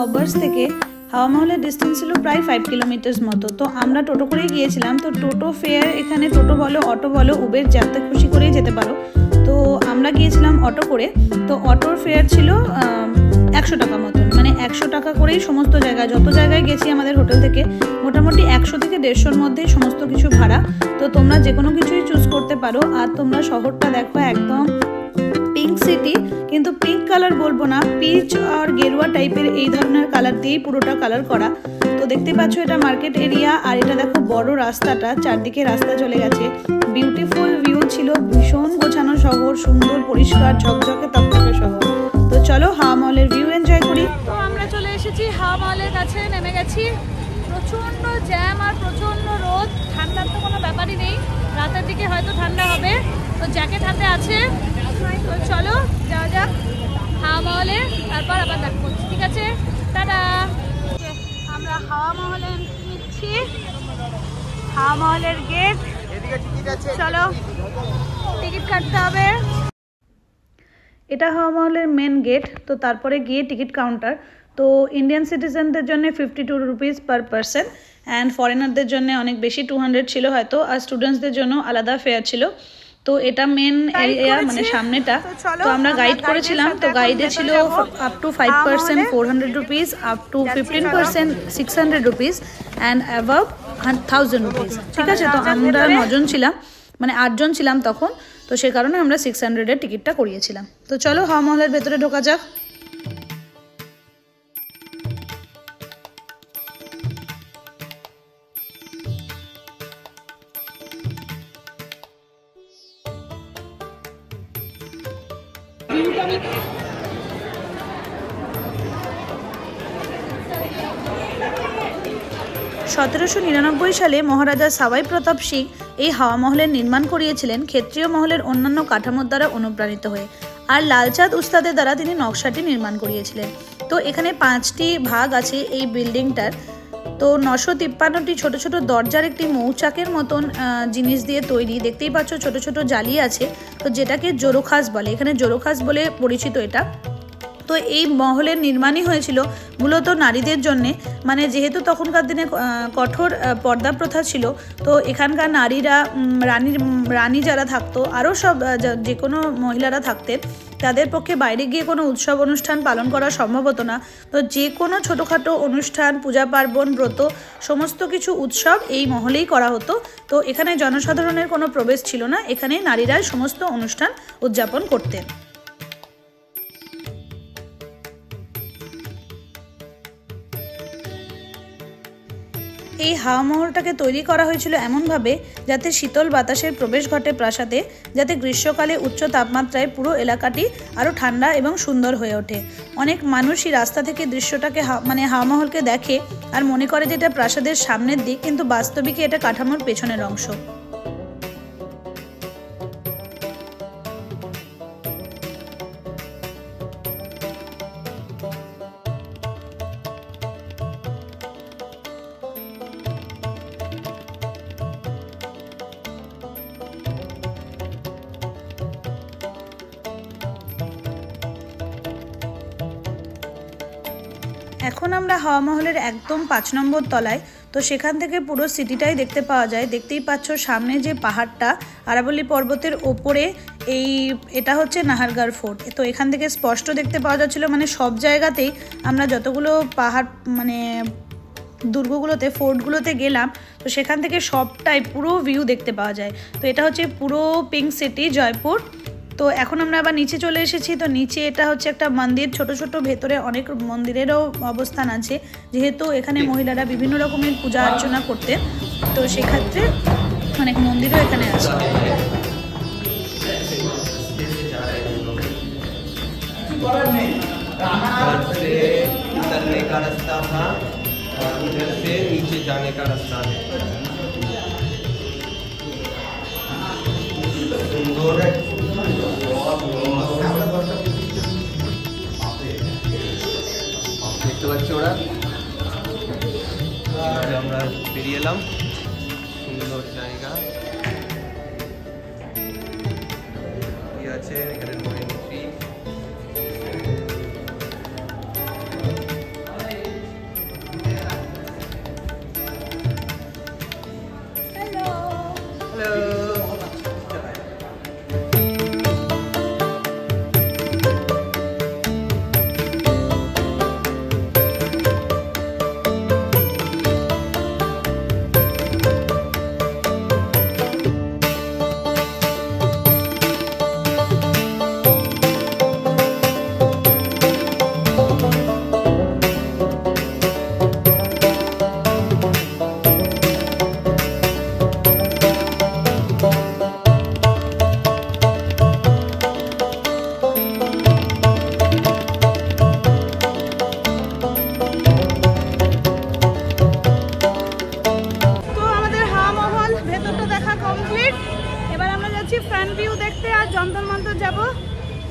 অববার্স থেকে হাওয়া মহলের ডিস্টেন্স ছিল প্রায় 5 কিলোমিটার্স মতো। তো আমরা টোটো করেই গিয়েছিলাম। তো টোটো ফেয়ার এখানে টোটো বলো, অটো বলো, উবের যাতে খুশি করেই যেতে পারো। তো আমরা গিয়েছিলাম অটো করে। তো অটোর ফেয়ার ছিল 100 টাকা মতন, মানে 100 টাকা করেই সমস্ত জায়গায়, যত জায়গায় গেছি আমাদের হোটেল থেকে মোটামুটি 100 থেকে 150-র মধ্যেই সমস্ত কিছু ভাড়া। তো তোমরা যে কোনো কিছুই চুজ করতে পারো। আর তোমরা শহরটা দেখো একদম পিঙ্ক সিটি, কিন্তু পিঙ্ক কালার বলবো না, পিচ আর গেরুয়া টাইপের এই ধরনের কালার দিয়েই পুরোটা কালার করা। তো দেখতে পাচ্ছ এটা মার্কেট এরিয়া। আর এটা দেখো বড় রাস্তাটা, চারদিকে রাস্তা চলে গেছে। বিউটিফুল ভিউ ছিল, ভীষণ গোছানো শহর, সুন্দর পরিষ্কার ঝকঝকে তকতকে শহর। তো চলো হাওয়া মহলের ভিউ এনজয় করি। তো আমরা চলে এসেছি হাওয়া মহলের কাছে, নেমে গেছি। প্রচণ্ড জ্যাম আর প্রচণ্ড রোদ, ঠান্ডার তো কোনো ব্যাপারই নেই। রাতের দিকে হয়তো ঠান্ডা হবে, তো জ্যাকেট হাতে আছে। তো চলো যাওয়া যাক হাওয়া মহলে, তারপর আবার দেখো, ঠিক আছে? টাটা। আমরা হাওয়া মহলে নিচ্ছি, হাওয়া মহলের গেট। চলো টিকিট কাটতে হবে। এটা হাওয়া মহলের মেন গেট। তো তারপরে গিয়ে টিকিট কাউন্টার। তো ইন্ডিয়ান সিটিজেনদের জন্য 52 রুপিস পার পারসন, অ্যান্ড ফরেনারদের জন্য অনেক বেশি 200 ছিল হয়তো, আর স্টুডেন্টসদের জন্য আলাদা ফেয়ার ছিল। তো এটা মেন এরিয়া, মানে সামনেটা। তো আমরা গাইড করেছিলাম। তো গাইডে ছিল up to 5% 400 rupees, up to 15% 600 rupees, and above 1000 rupees. ঠিক আছে? তো আমরা 9 জন ছিলাম, মানে 8 জন ছিলাম তখন। তো সে কারণে আমরা 600-এর টিকিটটা করিয়েছিলাম। তো চলো হাওয়া মহলের ভেতরে ঢোকা যাক। (1799 সালে মহারাজা সাওয়াই প্রতাপ সিং এই হাওয়া মহলের নির্মাণ করিয়েছিলেন ক্ষেত্রীয় মহলের অন্যান্য কাঠামোর দ্বারা অনুপ্রাণিত হয়ে। আর লালচাঁদ উস্তাদের দ্বারা তিনি নকশাটি নির্মাণ করিয়েছিলেন। তো এখানে 5টি ভাগ আছে এই বিল্ডিংটার। তো 953টি ছোট ছোট দরজার একটি মৌচাকের মতন জিনিস দিয়ে তৈরি। দেখতেই পাচ্ছ ছোট ছোট জালি আছে, তো যেটাকে জোরোখাস বলে, এখানে জোরোখাস বলে পরিচিত এটা। তো এই মহলের নির্মাণই হয়েছিল মূলত নারীদের জন্যে, মানে যেহেতু তখনকার দিনে কঠোর পর্দা প্রথা ছিল। তো এখানকার নারীরা, রানী যারা থাকতো, আরও সব যে কোনো মহিলারা থাকতেন, তাদের পক্ষে বাইরে গিয়ে কোনো উৎসব অনুষ্ঠান পালন করা সম্ভব হতো না। তো যে কোনো ছোটোখাটো অনুষ্ঠান, পূজা পার্বণ, ব্রত, সমস্ত কিছু উৎসব এই মহলেই করা হতো। তো এখানে জনসাধারণের কোনো প্রবেশ ছিল না, এখানে নারীরাই সমস্ত অনুষ্ঠান উদযাপন করতেন। এই হাওয়া মহলটাকে তৈরি করা হয়েছিল এমনভাবে যাতে শীতল বাতাসের প্রবেশ ঘটে প্রাসাদে, যাতে গ্রীষ্মকালে উচ্চ তাপমাত্রায় পুরো এলাকাটি আরও ঠান্ডা এবং সুন্দর হয়ে ওঠে। অনেক মানুষই রাস্তা থেকে দৃশ্যটাকে হাওয়া মহলকে দেখে আর মনে করে যে এটা প্রাসাদের সামনের দিক, কিন্তু বাস্তবিকে এটা কাঠামোর পেছনের অংশ। এখন আমরা হাওয়া মহলের একদম 5 নম্বর তলায়। তো সেখান থেকে পুরো সিটিটাই দেখতে পাওয়া যায়। দেখতেই পাচ্ছ সামনে যে পাহাড়টা, আরাবল্লী পর্বতের ওপরে এটা হচ্ছে নাহারগড় ফোর্ট। তো এখান থেকে স্পষ্ট দেখতে পাওয়া যাচ্ছিলো, মানে সব জায়গাতেই আমরা যতগুলো পাহাড়, মানে দুর্গগুলোতে, ফোর্টগুলোতে গেলাম, তো সেখান থেকে সবটাই পুরো ভিউ দেখতে পাওয়া যায়। তো এটা হচ্ছে পুরো পিঙ্ক সিটি জয়পুর। তো এখন আমরা আবার নিচে চলে এসেছি। তো নিচে এটা হচ্ছে একটা মন্দির, ছোট ছোট ভেতরে অনেক মন্দিরেরও অবস্থান আছে, যেহেতু এখানে মহিলারা বিভিন্ন রকমের পূজা অর্চনা করতেন। তো সেক্ষেত্রে অনেক মন্দিরও এখানে আছে। দেখতে পাচ্ছি ওরা, আমরা বেরিয়ে এলাম। সুন্দর জায়গা কি আছে এখানে, নো এন্ট্রি।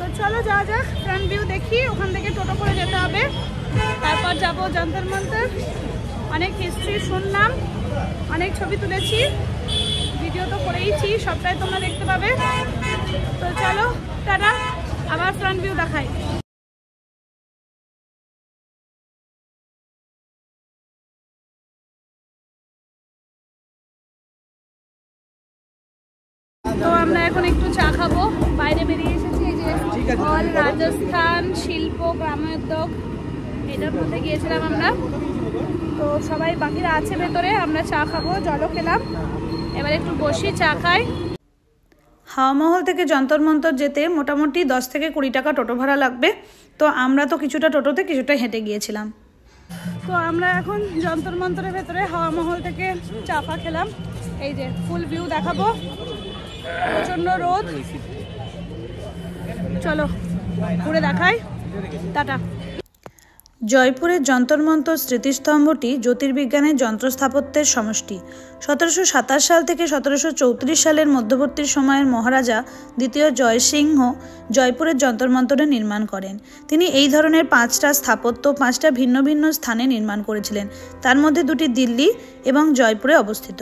তো চলো যাওয়া যাক, ফ্রন্ট ভিউ দেখি। ওখান থেকে টোটো করে যেতে হবে, তারপর যাবো যন্তর মন্তর। অনেক হিস্ট্রি শুনলাম, অনেক ছবি তুলেছি, ভিডিও তো করেইছি, সবটাই তোমরা দেখতে পাবে। তো চলো টাটা, আবার ফ্রন্ট ভিউ দেখাই। তো আমরা এখন একটু চা খাবো, বাইরে বেরিয়ে এসেছি। এই যে অল রাজস্থান শিল্প গ্রামোদ্যোগ, এটার মধ্যে গিয়েছিলাম আমরা। তো সবাই বাকিরা আছে ভেতরে, আমরা চা খাবো, জলও খেলাম। এবার একটু বসি, চা খাই। হাওয়া মহল থেকে যন্তর মন্তর যেতে মোটামুটি 10 থেকে 20 টাকা টোটো ভাড়া লাগবে। তো আমরা তো কিছুটা টোটোতে কিছুটা হেঁটে গিয়েছিলাম। তো আমরা এখন যন্তর মন্তরের ভেতরে হাওয়া মহল থেকে চা ফা খেলাম। এই যে ফুল ভিউ দেখাবো, প্রচণ্ড রোদ। চলো ঘুরে দেখাই, টাটা। জয়পুরের যন্তর মন্তর স্মৃতিস্তম্ভটি জ্যোতির্বিজ্ঞানের যন্ত্রস্থাপত্যের সমষ্টি। 1727 সাল থেকে 1734 সালের মধ্যবর্তী সময়ের মহারাজা দ্বিতীয় জয়সিংহ জয়পুরের যন্তর মন্তরের নির্মাণ করেন। তিনি এই ধরনের 5টা স্থাপত্য 5টা ভিন্ন ভিন্ন স্থানে নির্মাণ করেছিলেন, তার মধ্যে 2টি দিল্লি এবং জয়পুরে অবস্থিত।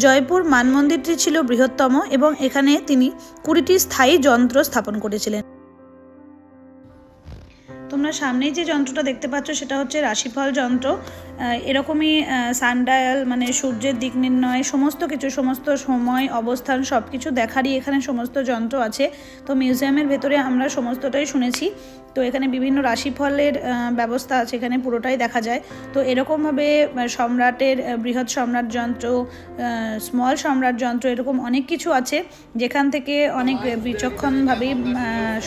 জয়পুর মানমন্দিরটি ছিল বৃহত্তম এবং এখানে তিনি 20টি স্থায়ী যন্ত্র স্থাপন করেছিলেন। তোমরা সামনেই যে যন্ত্রটা দেখতে পাচ্ছ সেটা হচ্ছে রাশিফল যন্ত্র। এরকমই সানডায়াল মানে সূর্যের দিক নির্ণয়, সমস্ত কিছু, সমস্ত সময় অবস্থান সব কিছু দেখারই এখানে সমস্ত যন্ত্র আছে। তো মিউজিয়ামের ভেতরে আমরা সমস্তটাই শুনেছি। তো এখানে বিভিন্ন রাশিফলের ব্যবস্থা আছে, এখানে পুরোটাই দেখা যায়। তো এরকমভাবে সম্রাটের বৃহৎ সম্রাট যন্ত্র, স্মল সম্রাট যন্ত্র, এরকম অনেক কিছু আছে যেখান থেকে অনেক বিচক্ষণভাবেই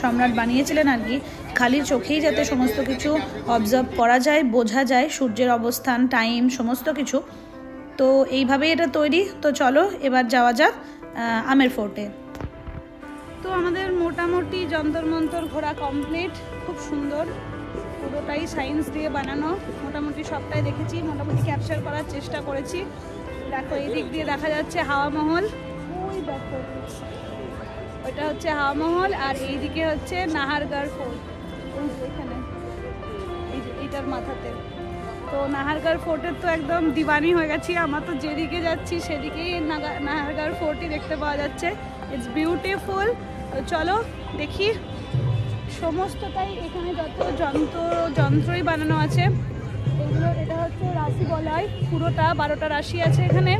সম্রাট বানিয়েছিলেন আর কি। খালি চোখেই যাতে সমস্ত কিছু অবজার্ভ করা যায়, বোঝা যায়, সূর্যের অবস্থান, টাইম, সমস্ত কিছু। তো এইভাবেই এটা তৈরি। তো চলো এবার যাওয়া যাক আমের ফোর্টে। তো আমাদের মোটামুটি যন্তর মন্তর ঘোরা কমপ্লিট। খুব সুন্দর, পুরোটাই সায়েন্স দিয়ে বানানো। মোটামুটি সবটাই দেখেছি, মোটামুটি ক্যাপচার করার চেষ্টা করেছি। দেখো এই দিক দিয়ে দেখা যাচ্ছে হাওয়া মহল, ওই দেখো ওইটা হচ্ছে হাওয়া মহল, আর এইদিকে হচ্ছে নাহারগড় ফোর্ট, এখানে এইটার মাথাতে। তো নাহারগড় ফোর্টের তো একদম দিওয়ানি হয়ে গেছি আমার, তো যেদিকে যাচ্ছি সেদিকেই নাহারগড় ফোর্টই দেখতে পাওয়া যাচ্ছে। It's beautiful. তো চলো দেখি, সমস্তটাই এখানে যত যন্ত্রই বানানো আছে এগুলো। এটা হচ্ছে রাশি বলয়, পুরোটা 12টা রাশি আছে এখানে,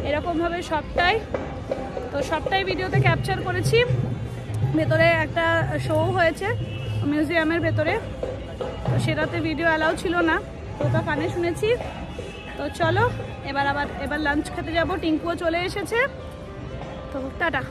এরকমভাবে সবটাই। তো সবটাই ভিডিওতে ক্যাপচার করেছি। ভেতরে একটা শো হয়েছে মিউজিয়ামের ভেতরে, তো সেটাতে ভিডিও অ্যালাউ ছিল না, তো ওটা কানে শুনেছি। তো চলো এবার লাঞ্চ খেতে যাব, টিঙ্কুও চলে এসেছে। তো টাটা।